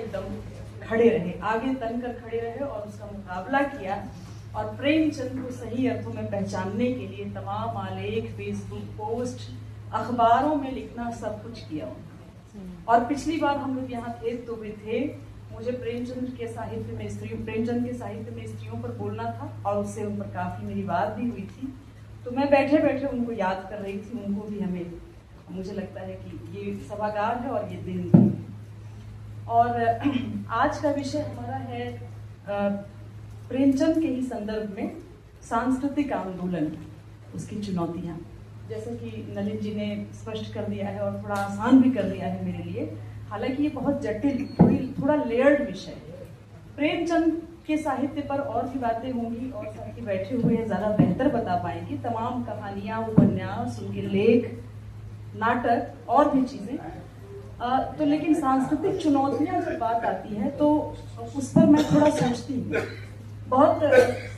एकदम खड़े रहे, आगे तनकर खड़े रहे और उसका मुकाबला किया और प्रेमचंद को सही अर्थों में पहचानने के लिए तमाम आलेख, फेसबुक पोस्ट, अखबारों में लिखना, सब कुछ किया उन्होंने। और पिछली बार हम लोग यहाँ थे तो वे थे, मुझे प्रेमचंद के साहित्य में स्त्रियों पर बोलना था और उससे उन पर काफी मेरी बात भी हुई थी। तो मैं बैठे बैठे उनको याद कर रही थी, उनको भी हमें, मुझे लगता है कि ये सभागार है और ये दिन भी है। और आज का विषय हमारा है प्रेमचंद के ही संदर्भ में सांस्कृतिक आंदोलन, उसकी चुनौतियां। जैसे कि नलिन जी ने स्पष्ट कर दिया है और थोड़ा आसान भी कर दिया है मेरे लिए, हालांकि ये बहुत जटिल, थोड़ा लेयर्ड विषय है। प्रेमचंद के साहित्य पर और भी बातें होंगी और साथी बैठे हुए हैं ज़्यादा बेहतर बता पाएंगे, तमाम कहानियां, उपन्यास, उनके लेख, नाटक और भी चीजें। तो लेकिन सांस्कृतिक चुनौतियां जब बात आती है तो उस पर मैं थोड़ा सोचती हूँ। बहुत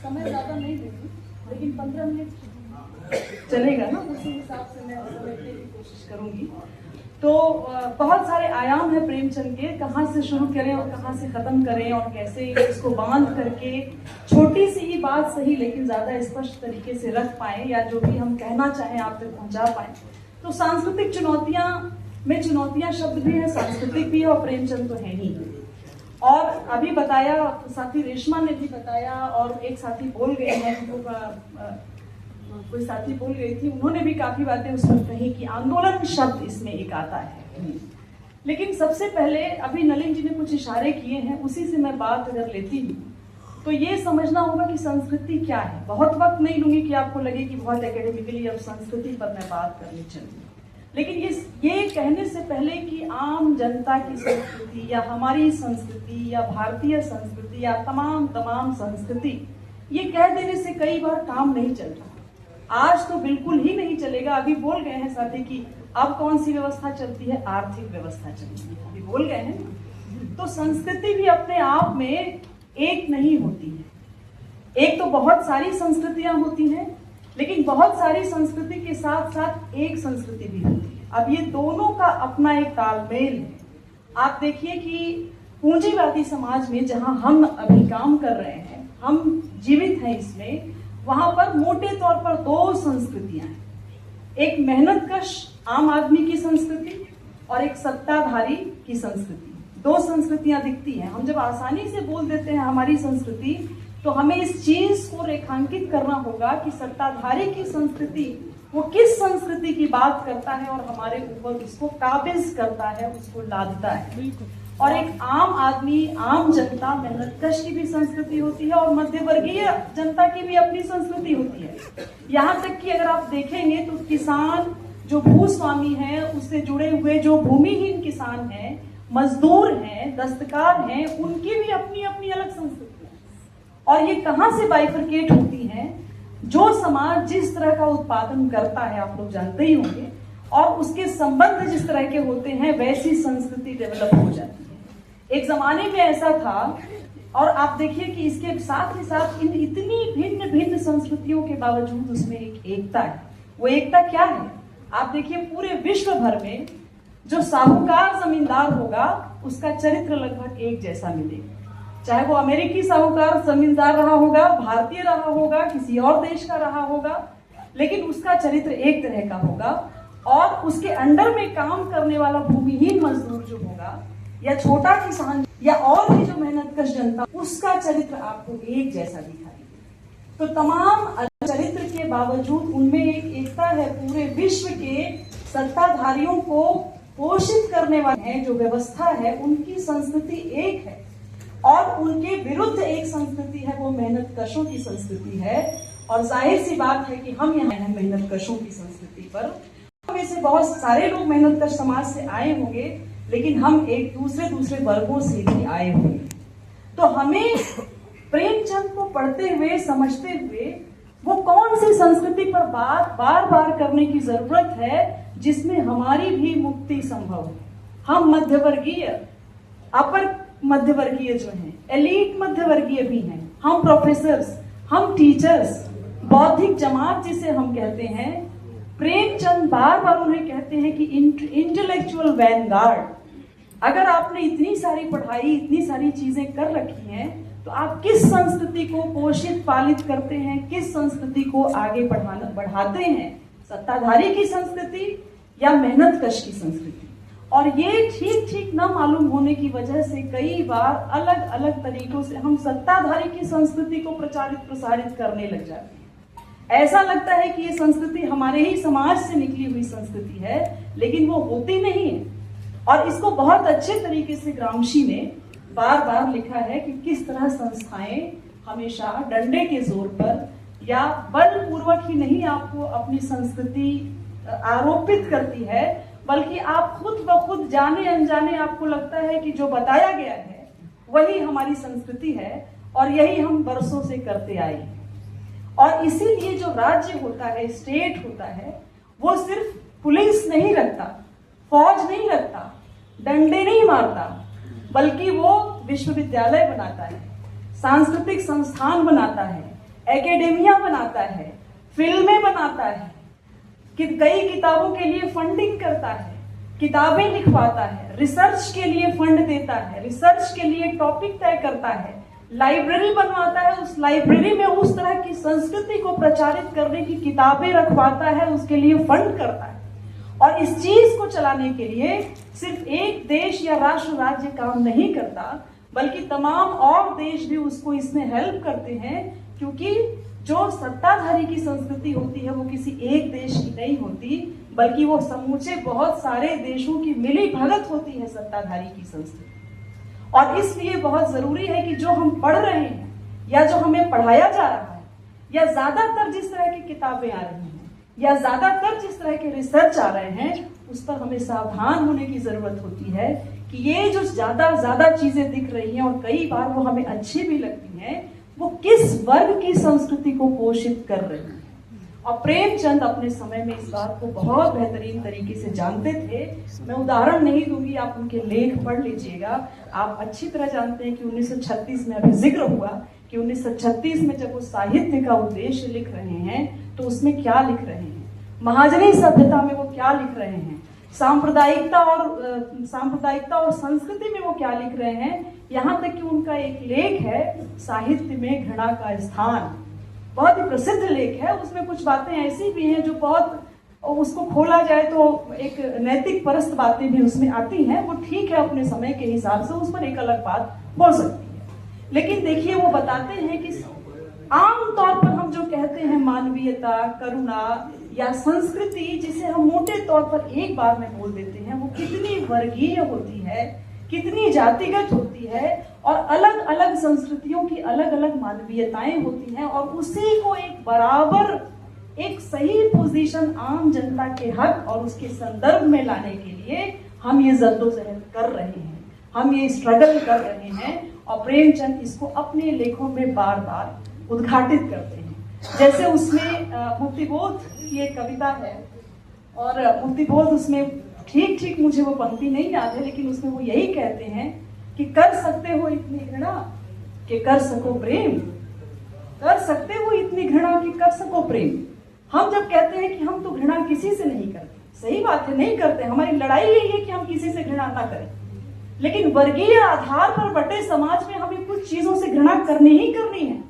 समय ज़्यादा नहीं देती, लेकिन 15 मिनट चलेगा ना, उसी हिसाब से मैं समझने की कोशिश करूंगी। तो बहुत सारे आयाम है प्रेमचंद के, कहाँ से शुरू करें और कहाँ से खत्म करें और कैसे इसको बांध करके छोटी सी ही बात सही लेकिन ज्यादा स्पष्ट तरीके से रख पाए, या जो भी हम कहना चाहें आप तक पहुंचा पाए। तो सांस्कृतिक चुनौतियां में चुनौतियां शब्द भी है, सांस्कृतिक भी है और प्रेमचंद तो है ही। और अभी बताया, साथी रेशमा ने भी बताया और एक साथी बोल गए हैं, कोई साथी बोल गई थी, उन्होंने भी काफी बातें उसमें कही कि आंदोलन शब्द इसमें एक आता है। लेकिन सबसे पहले अभी नलिन जी ने कुछ इशारे किए हैं, उसी से मैं बात अगर लेती हूँ तो ये समझना होगा कि संस्कृति क्या है। बहुत वक्त नहीं लूंगी कि आपको लगे कि बहुत एकेडमिकली अब संस्कृति पर मैं बात करनी चाहिए, लेकिन ये कहने से पहले कि आम जनता की संस्कृति या हमारी संस्कृति या भारतीय संस्कृति या तमाम संस्कृति, ये कह देने से कई बार काम नहीं चलता। आज तो बिल्कुल ही नहीं चलेगा। अभी बोल गए हैं साथी कि अब कौन सी व्यवस्था चलती है, आर्थिक व्यवस्था चलती है, अभी बोल गए हैं। तो संस्कृति भी अपने आप में एक नहीं होती है। एक तो बहुत सारी संस्कृतियां होती हैं, लेकिन बहुत सारी संस्कृति के साथ साथ एक संस्कृति भी होती है। अब ये दोनों का अपना एक तालमेल है। आप देखिए कि पूंजीवादी समाज में जहां हम अभी काम कर रहे हैं, हम जीवित हैं इसमें, वहां पर मोटे तौर पर दो संस्कृतियां हैं। एक मेहनतकश आम आदमी की संस्कृति और एक सत्ताधारी की संस्कृति। दो संस्कृतियां दिखती हैं। हम जब आसानी से बोल देते हैं हमारी संस्कृति, तो हमें इस चीज को रेखांकित करना होगा कि सत्ताधारी की संस्कृति वो किस संस्कृति की बात करता है और हमारे ऊपर उसको काबिज करता है, उसको लादता है। और एक आम आदमी, आम जनता, मेहनतकश की भी संस्कृति होती है और मध्यवर्गीय जनता की भी अपनी संस्कृति होती है। यहाँ तक कि अगर आप देखेंगे तो किसान जो भूस्वामी है, उससे जुड़े हुए जो भूमिहीन किसान हैं, मजदूर हैं, दस्तकार हैं, उनकी भी अपनी अपनी अलग संस्कृति है। और ये कहाँ से बाइफरकेट होती है? जो समाज जिस तरह का उत्पादन करता है, आप लोग जानते ही होंगे, और उसके संबंध जिस तरह के होते हैं, वैसी संस्कृति डेवलप हो जाती है। एक जमाने में ऐसा था, और आप देखिए कि इसके साथ ही साथ इन इतनी भिन्न भिन्न संस्कृतियों के बावजूद उसमें एक एकता है। वो एकता क्या है? आप देखिए पूरे विश्व भर में जो साहूकार जमींदार होगा, उसका चरित्र लगभग एक जैसा मिलेगा। चाहे वो अमेरिकी साहूकार जमींदार रहा होगा, भारतीय रहा होगा, किसी और देश का रहा होगा, लेकिन उसका चरित्र एक तरह का होगा। और उसके अंडर में काम करने वाला भूमिहीन मजदूर जो होगा, या छोटा किसान, या और भी जो मेहनतकश जनता, उसका चरित्र आपको एक जैसा दिखाई देगा। तो तमाम चरित्र के बावजूद उनमें एक एकता है। पूरे विश्व के सत्ताधारियों को पोषित करने वाले हैं, जो व्यवस्था है, उनकी संस्कृति एक है और उनके विरुद्ध एक संस्कृति है, वो मेहनतकशों की संस्कृति है। और जाहिर सी बात है कि हम यहाँ हैं मेहनतकशों की संस्कृति पर। में से बहुत सारे लोग मेहनतकश समाज से आए होंगे, लेकिन हम एक दूसरे वर्गों से भी आए होंगे। तो हमें प्रेमचंद को पढ़ते हुए, समझते हुए, वो कौन सी संस्कृति पर बात बार बार करने की जरूरत है जिसमें हमारी भी मुक्ति संभव हो। हम मध्यवर्गीय, अपर मध्यवर्गीय जो हैं, एलीट मध्यवर्गीय भी हैं, हम प्रोफेसर्स, हम टीचर्स, बौद्धिक जमात जिसे हम कहते हैं। प्रेमचंद बार बार उन्हें कहते हैं कि इंटेलेक्चुअल वैनगार्ड। अगर आपने इतनी सारी पढ़ाई, इतनी सारी चीजें कर रखी हैं, तो आप किस संस्कृति को पोषित पालित करते हैं, किस संस्कृति को आगे बढ़ाते हैं? सत्ताधारी की संस्कृति या मेहनतकश की संस्कृति? और ये ठीक ठीक न मालूम होने की वजह से कई बार अलग अलग तरीकों से हम सत्ताधारी की संस्कृति को प्रचारित प्रसारित करने लग जाते हैं। ऐसा लगता है कि ये संस्कृति हमारे ही समाज से निकली हुई संस्कृति है, लेकिन वो होती नहीं है। और इसको बहुत अच्छे तरीके से ग्रामशी ने बार बार लिखा है कि किस तरह संस्थाएं हमेशा डंडे के जोर पर या बलपूर्वक ही नहीं आपको अपनी संस्कृति आरोपित करती है, बल्कि आप खुद ब खुद जाने अनजाने आपको लगता है कि जो बताया गया है वही हमारी संस्कृति है और यही हम बरसों से करते आए हैं। और इसीलिए जो राज्य होता है, स्टेट होता है, वो सिर्फ पुलिस नहीं रखता, फौज नहीं रखता, डंडे नहीं मारता, बल्कि वो विश्वविद्यालय बनाता है, सांस्कृतिक संस्थान बनाता है, एकेडेमिया बनाता है, फिल्में बनाता है, कई किताबों के लिए फंडिंग करता है, किताबें लिखवाता है, रिसर्च के लिए फंड देता है, रिसर्च के लिए टॉपिक तय करता है, लाइब्रेरी बनवाता है, उस लाइब्रेरी में उस तरह की संस्कृति को प्रचारित करने की किताबें रखवाता है, उसके लिए फंड करता है। और इस चीज को चलाने के लिए सिर्फ एक देश या राष्ट्र राज्य काम नहीं करता, बल्कि तमाम और देश भी उसको इसमें हेल्प करते हैं, क्योंकि जो सत्ताधारी की संस्कृति होती है वो किसी एक देश की नहीं होती, बल्कि वो समूचे बहुत सारे देशों की मिली भगत होती है सत्ताधारी की संस्कृति। और इसलिए बहुत जरूरी है कि जो हम पढ़ रहे हैं या जो हमें पढ़ाया जा रहा है, या ज्यादातर जिस तरह की किताबें आ रही हैं या ज्यादातर जिस तरह के रिसर्च आ रहे हैं, उस पर हमें सावधान होने की जरूरत होती है कि ये जो ज्यादा चीजें दिख रही हैं और कई बार वो हमें अच्छी भी लगती हैं, वो किस वर्ग की संस्कृति को पोषित कर रही है। और प्रेमचंद अपने समय में इस बात को बहुत बेहतरीन तरीके से जानते थे। मैं उदाहरण नहीं दूंगी, आप उनके लेख पढ़ लीजिएगा। आप अच्छी तरह जानते हैं कि 1936 में अभी जिक्र हुआ कि 1936 में जब वो साहित्य का उद्देश्य लिख रहे हैं तो उसमें क्या लिख रहे हैं, महाजनी सभ्यता में वो क्या लिख रहे हैं, सांप्रदायिकता और संस्कृति में वो क्या लिख रहे हैं। यहाँ तक कि उनका एक लेख है साहित्य में घृणा का स्थान, बहुत ही प्रसिद्ध लेख है। उसमें कुछ बातें ऐसी भी हैं जो बहुत, उसको खोला जाए तो एक नैतिक परस्त बातें भी उसमें आती हैं। वो ठीक है, अपने समय के हिसाब से उस पर एक अलग बात बोल सकती है, लेकिन देखिए वो बताते हैं कि आम तौर पर हम जो कहते हैं मानवीयता, करुणा या संस्कृति, जिसे हम मोटे तौर पर एक बार में बोल देते हैं, वो कितनी वर्गीय होती है, कितनी जातिगत होती है, और अलग अलग संस्कृतियों की अलग अलग मानवीयताएं होती हैं, और उसी को एक बराबर एक सही पोजीशन आम जनता के हक और उसके संदर्भ में लाने के लिए हम ये जद्दोजहद कर रहे हैं, हम ये स्ट्रगल कर रहे हैं। और प्रेमचंद इसको अपने लेखों में बार बार उद्घाटित करते हैं। जैसे उसमें मुक्तिबोध की एक कविता है, और मुक्तिबोध उसमें ठीक मुझे वो पंक्ति नहीं याद है, लेकिन उसमें वो यही कहते हैं कि कर सकते हो इतनी घृणा कि कर सको प्रेम, कर सकते हो इतनी घृणा कि कर सको प्रेम। हम जब कहते हैं कि हम तो घृणा किसी से नहीं करते, सही बात है, नहीं करते, हमारी लड़ाई यही है कि हम किसी से घृणा ना करें, लेकिन वर्गीय आधार पर बटे समाज में हमें कुछ चीजों से घृणा करनी ही करनी है।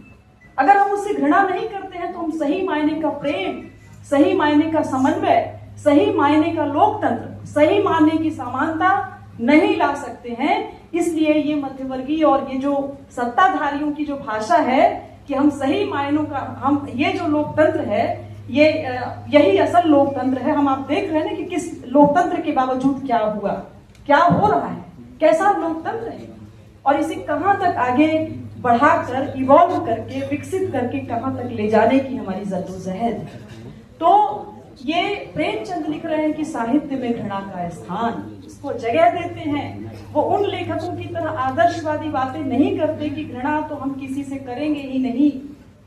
अगर हम उससे घृणा नहीं करते हैं तो हम सही मायने का प्रेम, सही मायने का समन्वय, सही मायने का लोकतंत्र, सही मायने की समानता नहीं ला सकते हैं। इसलिए ये मध्यवर्गीय और ये जो सत्ताधारियों की जो भाषा है कि हम सही मायनों का, हम ये जो लोकतंत्र है, ये यही असल लोकतंत्र है। हम आप देख रहे हैं ना कि किस लोकतंत्र के बावजूद क्या हुआ, क्या हो रहा है, कैसा लोकतंत्र है, और इसे कहां तक आगे बढ़ाकर इवॉल्व करके विकसित करके कहां तक ले जाने की हमारी जद्दोजहद है। तो ये प्रेमचंद लिख रहे हैं कि साहित्य में घृणा का स्थान, उसको जगह देते हैं। वो उन लेखकों की तरह आदर्शवादी बातें नहीं करते कि घृणा तो हम किसी से करेंगे ही नहीं,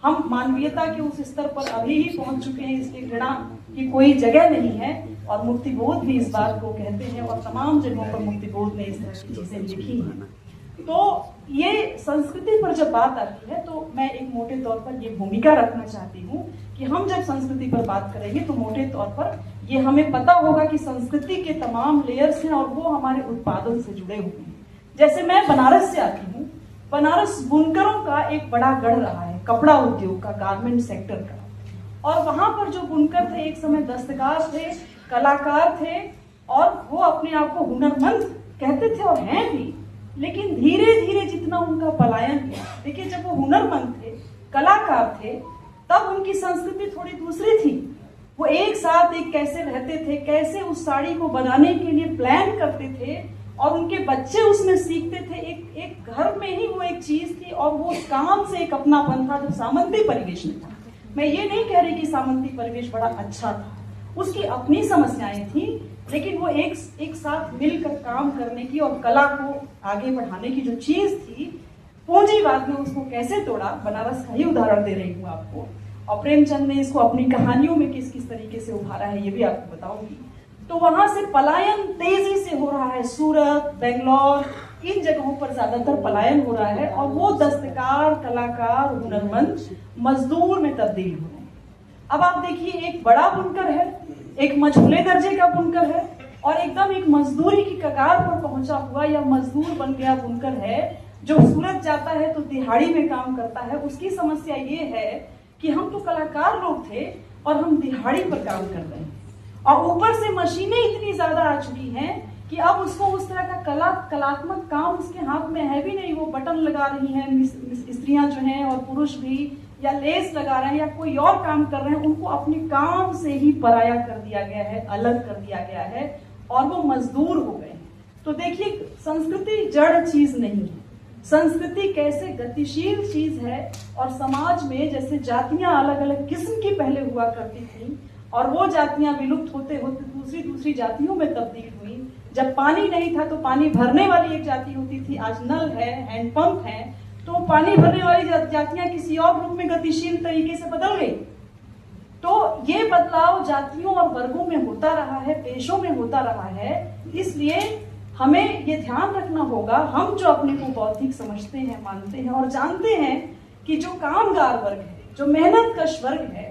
हम मानवीयता के उस स्तर पर अभी ही पहुंच चुके हैं, इसलिए घृणा की कोई जगह नहीं है। और मुक्तिबोध भी इस बात को कहते हैं, और तमाम जगहों पर मुक्तिबोध ने इस तरह की चीजें लिखी हैं। तो ये संस्कृति पर जब बात आती है तो मैं एक मोटे तौर पर ये भूमिका रखना चाहती हूँ कि हम जब संस्कृति पर बात करेंगे तो मोटे तौर पर ये हमें पता होगा कि संस्कृति के तमाम लेयर्स हैं और वो हमारे उत्पादन से जुड़े हुए हैं। जैसे मैं बनारस से आती हूँ, बनारस बुनकरों का एक बड़ा गढ़ रहा है, कपड़ा उद्योग का, गारमेंट सेक्टर का। और वहां पर जो बुनकर थे, एक समय दस्तकार थे, कलाकार थे, और वो अपने आप को हुनरमंद कहते थे और हैं भी। लेकिन धीरे धीरे जितना उनका पलायन है, देखिए जब वो हुनरमंद थे, कलाकार थे, तब उनकी संस्कृति थोड़ी दूसरी थी। वो एक साथ एक कैसे रहते थे, कैसे उस साड़ी को बनाने के लिए प्लान करते थे, और उनके बच्चे उसमें सीखते थे। एक घर में ही वो एक चीज थी, और वो काम से एक अपनापन था जो सामंती परिवेश में था। मैं ये नहीं कह रही कि सामंती परिवेश बड़ा अच्छा था, उसकी अपनी समस्याएं थी, लेकिन वो एक साथ मिलकर काम करने की और कला को आगे बढ़ाने की जो चीज थी, पूंजीवाद ने उसको कैसे तोड़ा, बनारस का ही उदाहरण दे रही हूँ आपको। और प्रेमचंद ने इसको अपनी कहानियों में किस किस तरीके से उभारा है, ये भी आपको बताऊंगी। तो वहां से पलायन तेजी से हो रहा है, सूरत, बेंगलोर, इन जगहों पर ज्यादातर पलायन हो रहा है, और वो दस्तकार, कलाकार, हुनरमंद मजदूर में तब्दील हो रहे हैं। अब आप देखिए, एक बड़ा बुनकर है, एक मझोले दर्जे का बुनकर है, और एकदम एक मजदूरी की कगार पर पहुंचा हुआ या मजदूर बन गया बुनकर है, जो सूरत जाता है तो दिहाड़ी में काम करता है। उसकी समस्या ये है कि हम तो कलाकार लोग थे और हम दिहाड़ी पर काम कर रहे हैं, और ऊपर से मशीनें इतनी ज्यादा आ चुकी हैं कि अब उसको उस तरह का कलात्मक काम उसके हाथ में है भी नहीं। वो बटन लगा रही हैं स्त्रियां जो हैं, और पुरुष भी, या लेस लगा रहे हैं, या कोई और काम कर रहे हैं। उनको अपने काम से ही पराया कर दिया गया है, अलग कर दिया गया है, और वो मजदूर हो गए हैं। तो देखिए, संस्कृति जड़ चीज नहीं है, संस्कृति कैसे गतिशील चीज है। और समाज में जैसे जातियां अलग अलग किस्म की पहले हुआ करती थी, और वो जातियां विलुप्त होते होते दूसरी जातियों में तब्दील हुई। जब पानी नहीं था तो पानी भरने वाली एक जाति होती थी, आज नल है, हैंडपंप है, तो पानी भरने वाली जातियां किसी और रूप में गतिशील तरीके से बदल गई। तो ये बदलाव जातियों और वर्गों में होता रहा है, पेशों में होता रहा है। इसलिए हमें ये ध्यान रखना होगा, हम जो अपने को बौद्धिक समझते हैं, मानते हैं और जानते हैं कि जो कामगार वर्ग है, जो मेहनतकश वर्ग है,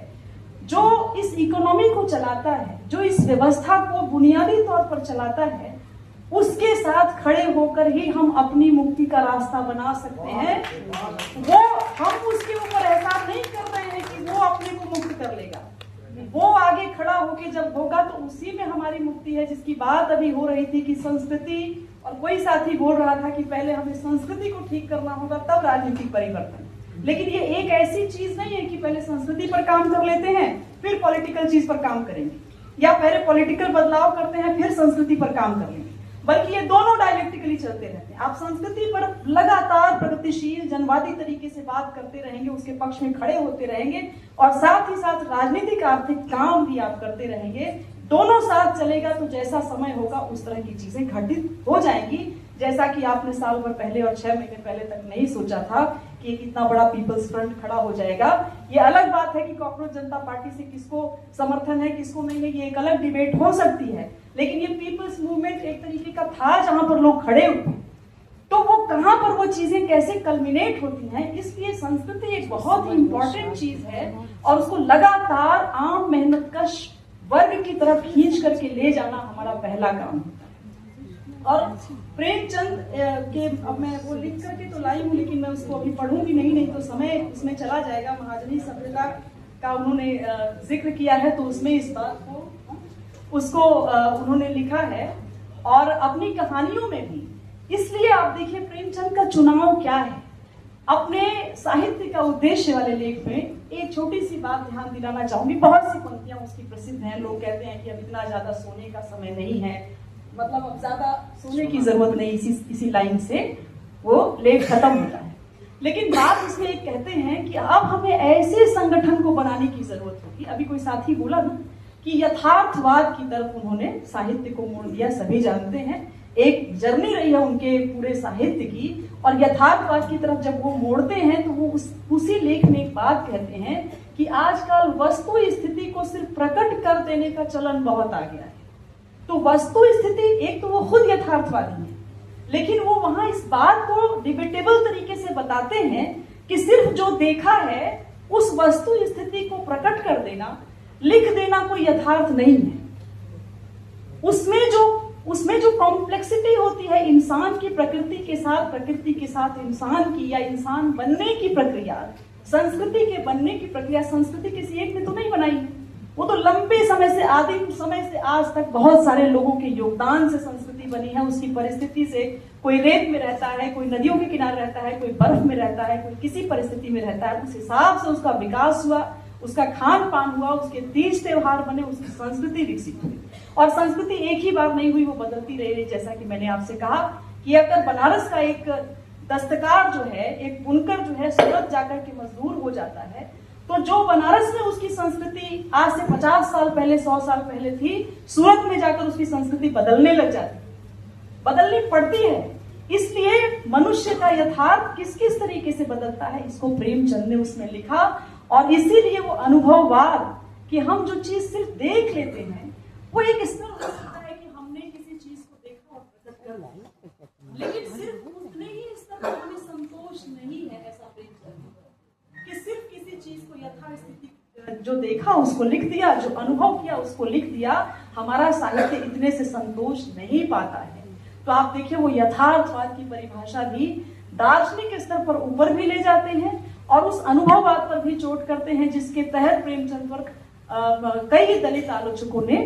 जो इस इकोनॉमी को चलाता है, जो इस व्यवस्था को बुनियादी तौर पर चलाता है, उसके साथ खड़े होकर ही हम अपनी मुक्ति का रास्ता बना सकते हैं। वो हम उसके ऊपर एहसान नहीं कर रहे हैं कि वो अपने को मुक्त कर लेगा। वो आगे खड़ा होके जब होगा तो उसी में हमारी मुक्ति है, जिसकी बात अभी हो रही थी कि संस्कृति, और कोई साथी बोल रहा था कि पहले हमें संस्कृति को ठीक करना होगा तब राजनीतिक परिवर्तन। लेकिन ये एक ऐसी चीज नहीं है कि पहले संस्कृति पर काम कर लेते हैं फिर पॉलिटिकल चीज पर काम करेंगे, या पहले पॉलिटिकल बदलाव करते हैं फिर संस्कृति पर काम कर लेंगे, बल्कि ये दोनों डायलेक्टिकली चलते रहते हैं। आप संस्कृति पर लगातार प्रगतिशील जनवादी तरीके से बात करते रहेंगे, उसके पक्ष में खड़े होते रहेंगे, और साथ ही साथ राजनीतिक आर्थिक काम भी आप करते रहेंगे। दोनों साथ चलेगा तो जैसा समय होगा उस तरह की चीजें घटित हो जाएंगी, जैसा कि आपने साल भर पहले और 6 महीने पहले तक नहीं सोचा था कि एक इतना बड़ा पीपल्स फ्रंट खड़ा हो जाएगा। ये अलग बात है कि कॉकरोच जनता पार्टी से किसको समर्थन है, किसको नहीं है, ये एक अलग डिबेट हो सकती है। लेकिन ये पीपल्स मूवमेंट एक तरीके का था जहां पर लोग खड़े हुए, तो वो कहां पर वो चीजें कैसे कल्मिनेट होती हैं। इसलिए संस्कृति एक बहुत ही इंपॉर्टेंट चीज है, और उसको लगातार आम मेहनतकश वर्ग की तरफ खींच करके ले जाना हमारा पहला काम होता है। और प्रेमचंद के, अब मैं वो लिख करके तो लाई हूँ, लेकिन मैं उसको अभी पढ़ूंगी नहीं तो समय उसमें चला जाएगा। महाजनी सभ्यता का उन्होंने जिक्र किया है, तो उसमें इस बात को उसको उन्होंने लिखा है, और अपनी कहानियों में भी। इसलिए आप देखिए प्रेमचंद का चुनाव क्या है। अपने साहित्य का उद्देश्य वाले लेख में एक छोटी सी बात ध्यान दिलाना चाहूंगी। बहुत सी पंक्तियां उसकी प्रसिद्ध हैं। लोग कहते हैं कि अब इतना ज्यादा सोने का समय नहीं है, मतलब अब ज्यादा सोने की जरूरत नहीं, इसी लाइन से वो लेख खत्म होता है। लेकिन बात उसमें एक कहते हैं कि अब हमें ऐसे संगठन को बनाने की जरूरत होगी। अभी कोई साथी बोला ना कि यथार्थवाद की तरफ उन्होंने साहित्य को मोड़ दिया। सभी जानते हैं एक जर्नी रही है उनके पूरे साहित्य की, और यथार्थवाद की तरफ जब वो मोड़ते हैं तो वो उसी लेख में एक बात कहते हैं कि आजकल वस्तु स्थिति को सिर्फ प्रकट कर देने का चलन बहुत आ गया है। तो वस्तु स्थिति एक तो वो खुद यथार्थवादी है, लेकिन वो वहां इस बात को डिबेटेबल तरीके से बताते हैं कि सिर्फ जो देखा है उस वस्तु स्थिति को प्रकट कर देना, लिख देना कोई यथार्थ नहीं है। उसमें जो कॉम्प्लेक्सिटी होती है इंसान की प्रकृति के साथ इंसान की, या इंसान बनने की प्रक्रिया, संस्कृति के बनने की प्रक्रिया, संस्कृति किसी एक ने तो नहीं बनाई, वो तो लंबे समय से, आदिम समय से आज तक बहुत सारे लोगों के योगदान से संस्कृति बनी है। उसकी परिस्थिति से, कोई रेत में रहता है, कोई नदियों के किनारे रहता है, कोई बर्फ में रहता है, कोई किसी परिस्थिति में रहता है, उस हिसाब से उसका विकास हुआ, उसका खान पान हुआ, उसके तीज त्योहार बने, उसकी संस्कृति विकसित हुई। और संस्कृति एक ही बार नहीं हुई, वो बदलती रही। जैसा कि मैंने आपसे कहा कि अगर बनारस का एक दस्तकार जो है, एक बुनकर जो है, सूरत जाकर के मजदूर हो जाता है, तो जो बनारस में उसकी संस्कृति आज से 50 साल पहले, 100 साल पहले थी, सूरत में जाकर उसकी संस्कृति बदलने लग जाती, बदलनी पड़ती है। इसलिए मनुष्य का यथार्थ किस किस तरीके से बदलता है, इसको प्रेमचंद ने उसमें लिखा। और इसीलिए वो अनुभववाद, कि हम जो चीज सिर्फ देख लेते हैं, वो एक स्तर हो सकता है कि हमने किसी चीज को देखा और प्रकट कर दिया, लेकिन सिर्फ उतने ही स्तर पर हमें संतोष नहीं है। ऐसा प्रेमचंद कि सिर्फ किसी चीज को यथास्थिति जो देखा उसको लिख दिया, जो अनुभव किया उसको लिख दिया, हमारा साहित्य इतने से संतोष नहीं पाता है। तो आप देखिए, वो यथार्थवाद की परिभाषा भी दार्शनिक स्तर पर ऊपर भी ले जाते हैं और उस अनुभववाद पर भी चोट करते हैं, जिसके तहत प्रेमचंद पर कई दलित आलोचकों ने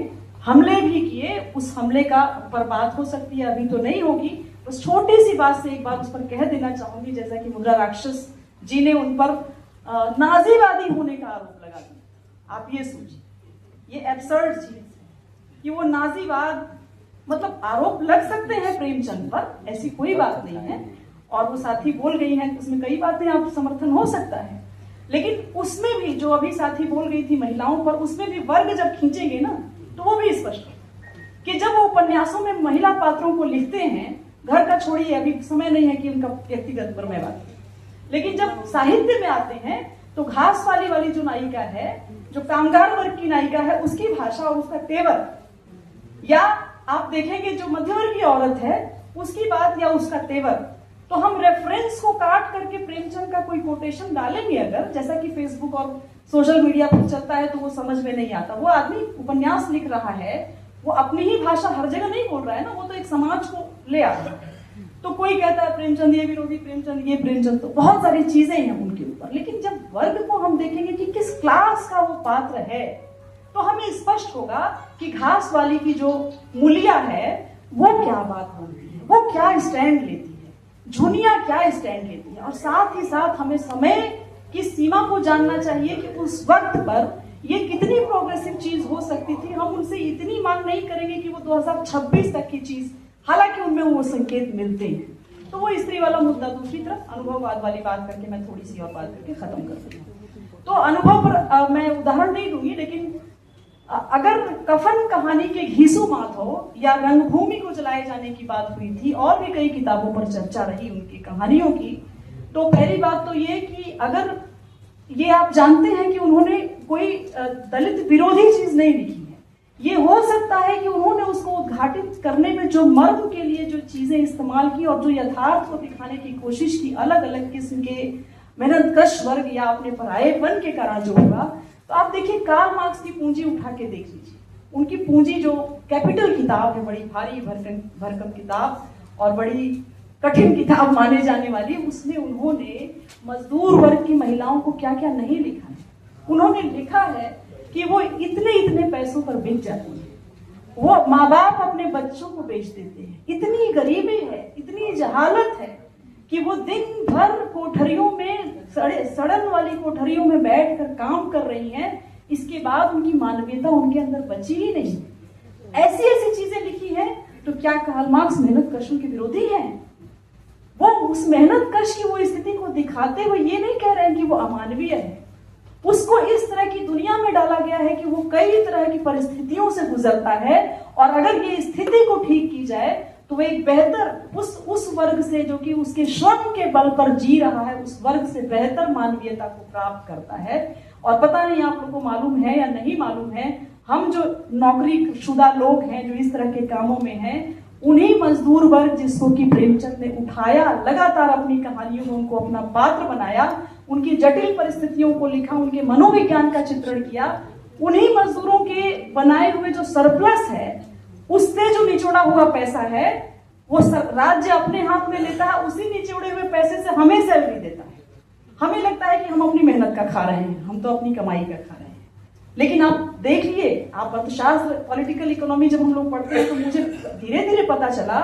हमले भी किए। उस हमले का पर बात हो सकती है, अभी तो नहीं होगी। बस छोटी सी बात से एक बार उस पर कह देना चाहूंगी, जैसा कि मुद्रा राक्षस जी ने उन पर नाजीवादी होने का आरोप लगा दिया। आप ये सोचिए, ये एब्सर्ड चीज है कि वो नाजीवाद, मतलब आरोप लग सकते हैं प्रेमचंद पर, ऐसी कोई बात नहीं है। और वो साथी बोल गई हैं, उसमें कई बातें आप समर्थन हो सकता है, लेकिन उसमें भी जो अभी साथी बोल गई थी महिलाओं पर, उसमें भी वर्ग जब खींचेंगे ना, तो वो भी स्पष्ट है कि जब वो उपन्यासों में महिला पात्रों को लिखते हैं, घर का छोड़िए, अभी समय नहीं है कि उनका व्यक्तिगत पर मैं बात, लेकिन जब साहित्य में आते हैं तो घास वाली जो नायिका है, जो कामगार वर्ग की नायिका है, उसकी भाषा और उसका तेवर, या आप देखेंगे जो मध्यवर्गीय औरत है उसकी बात या उसका तेवर, तो हम रेफरेंस को काट करके प्रेमचंद का कोई कोटेशन डालेंगे अगर, जैसा कि फेसबुक और सोशल मीडिया पर चलता है, तो वो समझ में नहीं आता। वो आदमी उपन्यास लिख रहा है, वो अपनी ही भाषा हर जगह नहीं बोल रहा है ना, वो तो एक समाज को ले आता है। तो कोई कहता है प्रेमचंद ये विरोधी, प्रेमचंद ये, प्रेमचंद, तो बहुत सारी चीजें हैं उनके ऊपर। लेकिन जब वर्ग को हम देखेंगे कि किस क्लास का वो पात्र है, तो हमें स्पष्ट होगा कि घास वाली की जो मूलिया है वो क्या बात बोलती है, वो क्या स्टैंड लेती है, झुनिया क्या स्टैंड लेती है। और साथ ही साथ हमें समय की सीमा को जानना चाहिए कि उस वक्त पर ये कितनी प्रोग्रेसिव चीज हो सकती थी। हम उनसे इतनी मांग नहीं करेंगे कि वो 2026 तक की चीज, हालांकि उनमें वो संकेत मिलते हैं। तो वो स्त्री वाला मुद्दा, दूसरी तरफ अनुभववाद वाली बात करके मैं थोड़ी सी और बात करके खत्म कर दूंगी। तो अनुभव पर मैं उदाहरण नहीं दूंगी, लेकिन अगर कफन कहानी के घीसू माधव या रंगभूमि को जलाए जाने की बात हुई थी, और भी कई किताबों पर चर्चा रही उनकी कहानियों की, तो पहली बात तो ये कि अगर ये आप जानते हैं कि उन्होंने कोई दलित विरोधी चीज नहीं लिखी है, ये हो सकता है कि उन्होंने उसको उद्घाटित करने में जो मर्म के लिए जो चीजें इस्तेमाल की और जो यथार्थ को दिखाने की कोशिश की, अलग अलग किस्म के मेहनतकश वर्ग या अपने परायेपन के कारण जो होगा, तो आप देखिए कार्ल मार्क्स की पूंजी उठा के देख लीजिए। उनकी पूंजी जो कैपिटल किताब है, बड़ी भारी भरकम किताब और बड़ी कठिन किताब माने जाने वाली, उसमें उन्होंने मजदूर वर्ग की महिलाओं को क्या क्या नहीं लिखा है। उन्होंने लिखा है कि वो इतने इतने पैसों पर बिक जाती है, वो माँ बाप अपने बच्चों को बेच देते हैं, इतनी गरीबी है, इतनी जहालत है कि वो दिन भर कोठरियों में, सड़न वाली कोठरियों में बैठकर काम कर रही हैं। इसके बाद उनकी मानवीयता उनके अंदर बची ही नहीं। ऐसी ऐसी चीजें लिखी है। तो क्या कार्ल मार्क्स मेहनत कशों के विरोधी है? वो उस मेहनत कश की वो स्थिति को दिखाते हुए ये नहीं कह रहे हैं कि वो अमानवीय है। उसको इस तरह की दुनिया में डाला गया है कि वो कई तरह की परिस्थितियों से गुजरता है, और अगर ये स्थिति को ठीक की जाए तो वो एक बेहतर उस वर्ग से, जो कि उसके श्रम के बल पर जी रहा है, उस वर्ग से बेहतर मानवीयता को प्राप्त करता है। और पता नहीं आप लोगों को मालूम है या नहीं मालूम है, हम जो नौकरी शुदा लोग हैं, जो इस तरह के कामों में हैं, उन्हीं मजदूर वर्ग जिसको कि प्रेमचंद ने उठाया, लगातार अपनी कहानियों में उनको अपना पात्र बनाया, उनकी जटिल परिस्थितियों को लिखा, उनके मनोविज्ञान का चित्रण किया, उन्हीं मजदूरों के बनाए हुए जो सरप्लस है उससे जो निचोड़ा हुआ पैसा है वो राज्य अपने हाथ में लेता है, उसी निचोड़े हुए पैसे से हमें सैलरी देता है। हमें लगता है कि हम अपनी मेहनत का खा रहे हैं, हम तो अपनी कमाई का खा रहे हैं। लेकिन आप देखिए, आप अर्थशास्त्र, पॉलिटिकल इकोनॉमी जब हम लोग पढ़ते हैं तो मुझे धीरे धीरे पता चला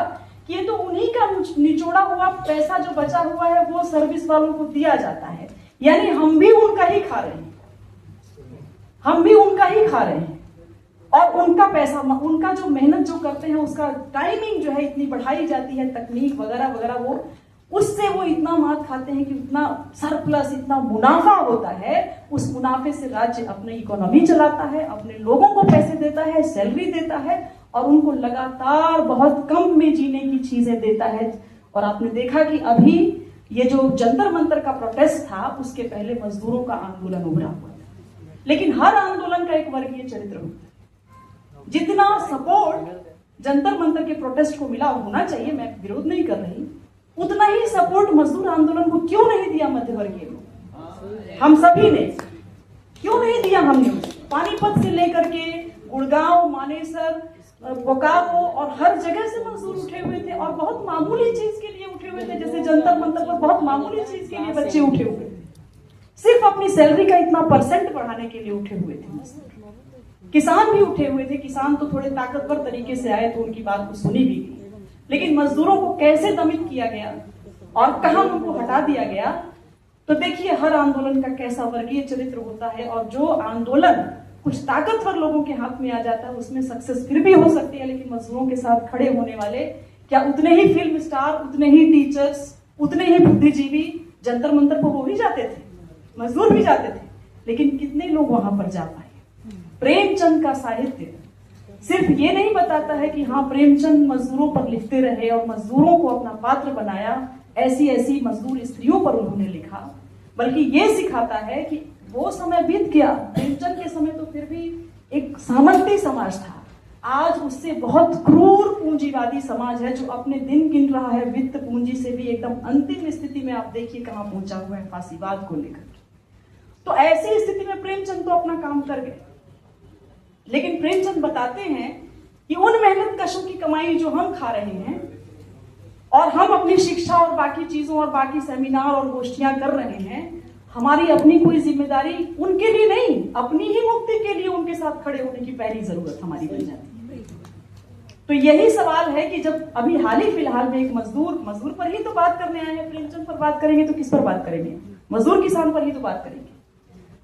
कि ये तो उन्हीं का निचोड़ा हुआ पैसा जो बचा हुआ है वो सर्विस वालों को दिया जाता है। यानी हम भी उनका ही खा रहे हैं, हम भी उनका ही खा रहे हैं। और उनका पैसा, उनका जो मेहनत जो करते हैं उसका टाइमिंग जो है इतनी बढ़ाई जाती है, तकनीक वगैरह वगैरह, वो उससे वो इतना मात खाते हैं कि उतना सरप्लस, इतना मुनाफा होता है। उस मुनाफे से राज्य अपनी इकोनॉमी चलाता है, अपने लोगों को पैसे देता है, सैलरी देता है और उनको लगातार बहुत कम में जीने की चीजें देता है। और आपने देखा कि अभी ये जो जंतर मंतर का प्रोटेस्ट था उसके पहले मजदूरों का आंदोलन उभरा हुआ था। लेकिन हर आंदोलन का एक वर्गीय चरित्र होता है। जितना सपोर्ट जंतर मंतर के प्रोटेस्ट को मिला होना चाहिए, मैं विरोध नहीं कर रही, उतना ही सपोर्ट मजदूर आंदोलन को क्यों नहीं दिया मध्यवर्गीय लोग? हम सभी ने क्यों नहीं दिया? हमने पानीपत से लेकर के गुड़गांव, मानेसर, बोकारो और हर जगह से मजदूर उठे हुए थे और बहुत मामूली चीज के लिए उठे हुए थे। जैसे जंतर मंतर पर बहुत मामूली चीज के लिए बच्चे उठे हुए थे, सिर्फ अपनी सैलरी का इतना परसेंट बढ़ाने के लिए उठे हुए थे। किसान भी उठे हुए थे, किसान तो थोड़े ताकतवर तरीके से आए तो उनकी बात को सुनी भी गई। लेकिन मजदूरों को कैसे दमित किया गया और कहां उनको हटा दिया गया, तो देखिए हर आंदोलन का कैसा वर्गीय चरित्र होता है। और जो आंदोलन कुछ ताकतवर लोगों के हाथ में आ जाता है उसमें सक्सेस फिर भी हो सकती है, लेकिन मजदूरों के साथ खड़े होने वाले क्या उतने ही फिल्म स्टार, उतने ही टीचर्स, उतने ही बुद्धिजीवी जंतर मंतर पर हो ही जाते थे, मजदूर भी जाते थे, लेकिन कितने लोग वहां पर जा पाए? प्रेमचंद का साहित्य सिर्फ ये नहीं बताता है कि हाँ प्रेमचंद मजदूरों पर लिखते रहे और मजदूरों को अपना पात्र बनाया, ऐसी ऐसी मजदूर स्त्रियों पर उन्होंने लिखा, बल्कि ये सिखाता है कि वो समय बीत गया। प्रेमचंद के समय तो फिर भी एक सामंती समाज था, आज उससे बहुत क्रूर पूंजीवादी समाज है जो अपने दिन गिन रहा है वित्त पूंजी से भी एकदम अंतिम स्थिति में। आप देखिए कहां पहुंचा हुआ है फांसीवाद को लेकर। तो ऐसी स्थिति में प्रेमचंद तो अपना काम कर गए, लेकिन प्रेमचंद बताते हैं कि उन मेहनत कशों की कमाई जो हम खा रहे हैं और हम अपनी शिक्षा और बाकी चीजों और बाकी सेमिनार और गोष्ठियां कर रहे हैं, हमारी अपनी कोई जिम्मेदारी उनके लिए नहीं, अपनी ही मुक्ति के लिए उनके साथ खड़े होने की पहली जरूरत हमारी बन जाती है। तो यही सवाल है कि जब अभी हाल ही फिलहाल में एक मजदूर पर ही तो बात करने आए हैं, प्रेमचंद पर बात करेंगे तो किस पर बात करेंगे? मजदूर किसान पर ही तो बात करेंगे।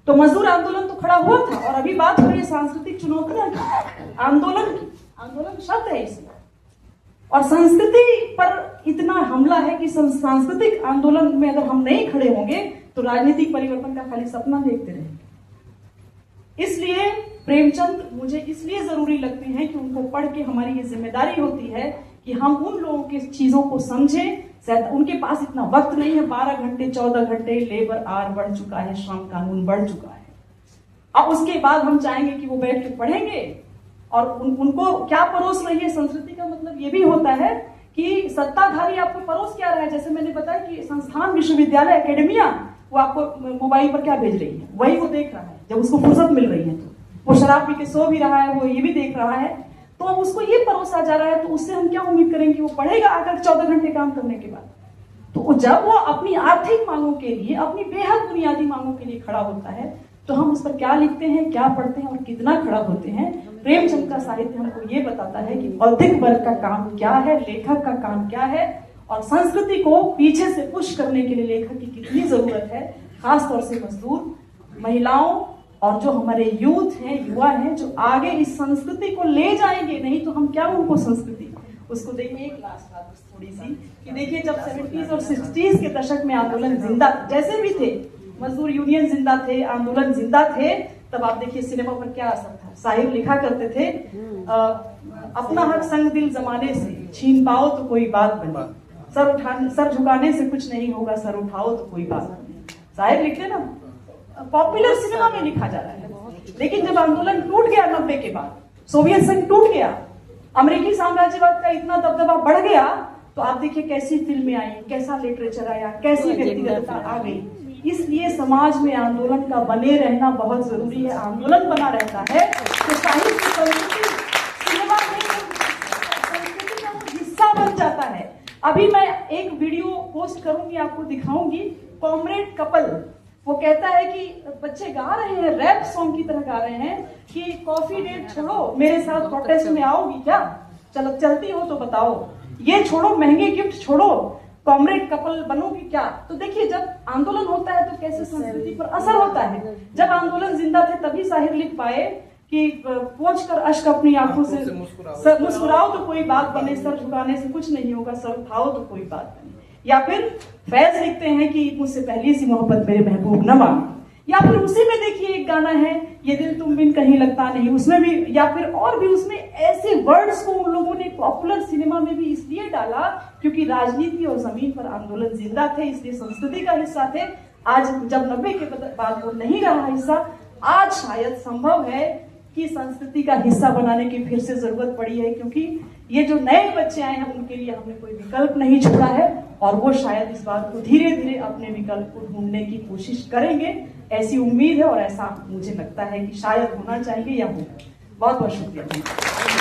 तो मजदूर आंदोलन तो खड़ा हुआ था और अभी बात हो रही है सांस्कृतिक चुनौतियां की, आंदोलन की। आंदोलन शब्द है इसमें, और संस्कृति पर इतना हमला है कि सांस्कृतिक आंदोलन में अगर हम नहीं खड़े होंगे तो राजनीतिक परिवर्तन का खाली सपना देखते रहेंगे। इसलिए प्रेमचंद मुझे इसलिए जरूरी लगते हैं कि उनको पढ़ के हमारी ये जिम्मेदारी होती है कि हम उन लोगों की चीजों को समझें। शायद उनके पास इतना वक्त नहीं है, 12 घंटे 14 घंटे लेबर आवर बढ़ चुका है, श्रम कानून बढ़ चुका है। अब उसके बाद हम चाहेंगे कि वो बैठ के पढ़ेंगे और उनको क्या परोस रही है। संस्कृति का मतलब ये भी होता है कि सत्ताधारी आपको परोस क्या रहा है। जैसे मैंने बताया कि संस्थान, विश्वविद्यालय, एकेडमिया वो आपको मोबाइल पर क्या भेज रही है, वही वो देख रहा है। जब उसको फुर्सत मिल रही है तो वो शराब पी के सो भी रहा है, वो ये भी देख रहा है, तो अब उसको ये परोसा जा रहा है, तो उससे हम क्या उम्मीद करेंगे कि वो पढ़ेगा आकर 14 घंटे काम करने के बाद। तो जब वो अपनी आर्थिक मांगों के लिए, अपनी बेहद बुनियादी मांगों के लिए खड़ा होता है, तो हम उस पर क्या लिखते हैं, क्या पढ़ते हैं और कितना खड़ा होते हैं। प्रेमचंद का साहित्य हमको ये बताता है कि बौद्धिक वर्ग का काम क्या है, लेखक का काम क्या है, और संस्कृति को पीछे से पुश करने के लिए लेखक की कितनी जरूरत है, खासतौर से मजदूर, महिलाओं और जो हमारे यूथ हैं, युवा हैं, जो आगे इस संस्कृति को ले जाएंगे। नहीं तो हम क्या उनको संस्कृति उसको देखिए। एक लास्ट बात थोड़ी सी कि देखिए, जब 70s और 60s के दशक में आंदोलन जिंदा जैसे भी थे, मजदूर यूनियन जिंदा थे, आंदोलन जिंदा थे, तब आप देखिए सिनेमा पर क्या असर था। साहिब लिखा करते थे, अपना हक संग दिल जमाने से छीन पाओ तो कोई बात बने, सर झुकाने से कुछ नहीं होगा, सर उठाओ तो कोई बात बने। साहिब लिखते ना, पॉपुलर सिनेमा में लिखा जा रहा है। लेकिन जब आंदोलन टूट गया 90 के बाद, सोवियत संघ टूट गया, अमेरिकी साम्राज्यवाद का इतना दबदबा बढ़ गया, तो आप देखिए कैसी फिल्में आई, कैसा लिटरेचर आया, कैसी व्यक्तिगतता आ गई। इसलिए समाज में आंदोलन का बने रहना बहुत जरूरी है। आंदोलन बना रहता है तो साहित्य, संस्कृति, सिनेमा में अभी मैं एक वीडियो पोस्ट करूंगी, आपको दिखाऊंगी। कॉमरेड कपल वो कहता है कि बच्चे गा रहे हैं, रैप सॉन्ग की तरह गा रहे हैं कि कॉफी डेट छोड़ो, मेरे साथ प्रोटेस्ट में आओगी क्या? चलो चलती हो तो बताओ, ये छोड़ो, महंगे गिफ्ट छोड़ो, कॉमरेड कपल बनोगी क्या? तो देखिए, जब आंदोलन होता है तो कैसे संस्कृति पर असर होता है। जब आंदोलन जिंदा थे तभी शाहिर लिख पाए कि पोंछ कर अश्क अपनी आंखों से मुस्कुराओ तो कोई बात बने, सर झुकाने से कुछ नहीं होगा, सर उठाओ तो कोई बात बने। या फिर फैज लिखते हैं कि मुझसे पहली सी मोहब्बत मेरे महबूब न मांगे। या फिर उसी में देखिए एक गाना है, ये दिल तुम बिन कहीं लगता नहीं, उसमें भी, या फिर और भी उसमें ऐसे वर्ड्स को उन लोगों ने पॉपुलर सिनेमा में भी इसलिए डाला क्योंकि राजनीति और जमीन पर आंदोलन जिंदा थे, इसलिए संस्कृति का हिस्सा थे। आज जब 90 के बाद वो नहीं रहा हिस्सा, आज शायद संभव है कि संस्कृति का हिस्सा बनाने की फिर से जरूरत पड़ी है, क्योंकि ये जो नए बच्चे आए हैं उनके लिए हमने कोई विकल्प नहीं छोड़ा है और वो शायद इस बात को धीरे धीरे अपने विकल्प को ढूंढने की कोशिश करेंगे। ऐसी उम्मीद है और ऐसा मुझे लगता है कि शायद होना चाहिए या होगा। बहुत बहुत शुक्रिया।